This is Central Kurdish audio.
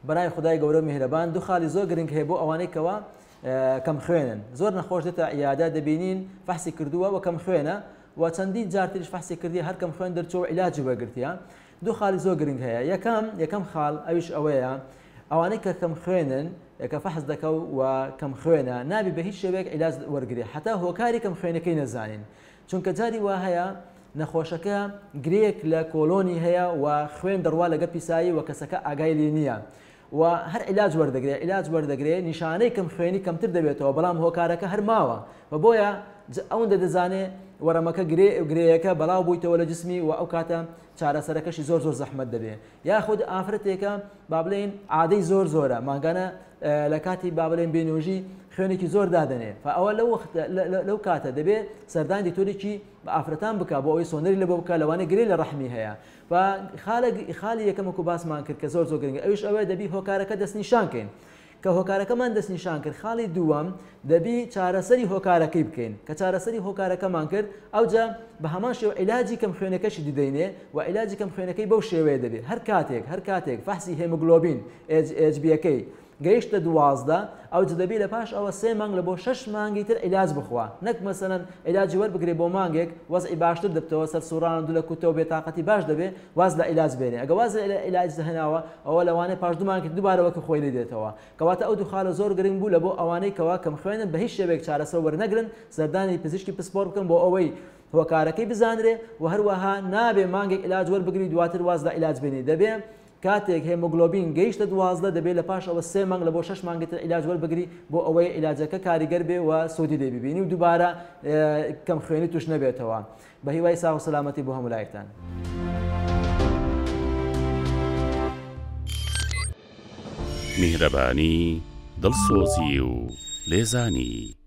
بەناوی خدای گەورە و میهرەبان دوو خاڵی زۆر گرنگ هەیە بۆ ئەوانەی کەوا کەم خوێنن زۆر نەخۆش دێتە عیادە دەبینین فەحسی کردووە و کەم خوێنە و چەندین جار تریش فەحسی کردی هەر کەم خوێن دەرچووە عیلاجی وەرگرتیە دوو خاڵی زۆر گرنگ هەیە یەکەم خاڵ ئەویش ئەوەیە ئەوانەی کە کەم خوێنن کە فەحس دەکە و کەم خوێنە نابی بە هیچ شێوەیەک عیلاج وەرگری حتا هۆکاری کەم خوێنەکەی نەزانین چونکە جاری وا هەیە نەخۆشەکە گرێک لە کۆلۆنی هەیە و خوێن دەڕوا لەگە پیسایی و کەسەکە ئاگای لێ نییە و هەر عیلاج وەردەگرێت نیشانەی کەم خوێنی کەمتر دەبێتەوە بەڵام هۆکارەکە هەر ماوە و بۆیە ئەوەندە دەزانێت وەرەمەکە گرەیەکە بەڵاو بوویتەوە لە جسمی و ئەو کاتە چارەسەرەکەشی زۆر زەحمەت دەبێت یاخود ئافرەتێکە با بڵێن عادەی زۆرە ماگانە لە کاتی با بڵێن بێنۆژی خوێنێکی زۆر دادنێ ئەوە لەو کاتە دەبێت سەردان دیتۆرێکی بە ئافرەتان بکە بۆ ئەوەی سۆنەری لە بۆ بکە لەوانەیە گرێ لە ڕەحمی هەیە خاڵی یەکەمەکو باسمان کرد کە زۆر گرنگە ئەویش ئەوەیە دەبی هۆکارەکە دەستنیشانکەین کە هۆکارەکەمان دەستنیشان کرد خاڵی دووەم دەبی چارەسەری هۆکارەکەی بکەین کە چارەسەری هۆکارەکەمان کرد ئەوجا بە هەمان شێوە عیلاجی کەم خوێنەکەشی دیدەینێ و عیلاجی کەم خوێنەکەی بەو شێوەیە دەبێت هەر کاتێک فەحسی هێموگلۆبین HbA گەیشتە 12 ئەو دەبی لە پاش ئەوە 3 مانگ لە بۆ 6 مانگی تر عیلاج بخوا نەک مەسەلەن عیلاجی وەربگرێ بۆ مانگێک وەزعی باشتر دەبتەوە سەر سوڕان و دولە کوتەوە بێتاقەتی باش دەبێت واز لە عیلاج بێنێ ئەگە واز لە عیلاج هێناوە ئەوە لەوانەیە پاش 2 مانگی دووبارەوەکە خۆی لێ دێتەوە کەواتە ئەو دوو خاڵە زۆر گرنگ بوو لە بۆ ئەوانەی کەوا کەم خوێنن بە هیچ شێوەیەک چارەسەر وەرنەگرن سەردانی پزیشکی پسپۆر بکەن بۆ ئەوەی هۆکارەکەی بزانرێ و هەروەها نابێ مانگێک عیلاج وەربگری دواتر واز لە عیلاج بێنێ دەبێت کاتێک هێموگلۆبین گەیشتە 12 دەبێت لە پاش ئەوە 3 مانگ لە بۆ 6 مانگی تر عیلاج وەربگری بۆ ئەوەی عیلاجەکە کاریگەر بێ و سودی لێ ببینی و دووبارە کەم خوێنی توش نەبێتەوە بە هیوای ساغ و سەلامەتی بۆ هەموو لایەکتان میهرەبانی دڵسۆزی و لێزانی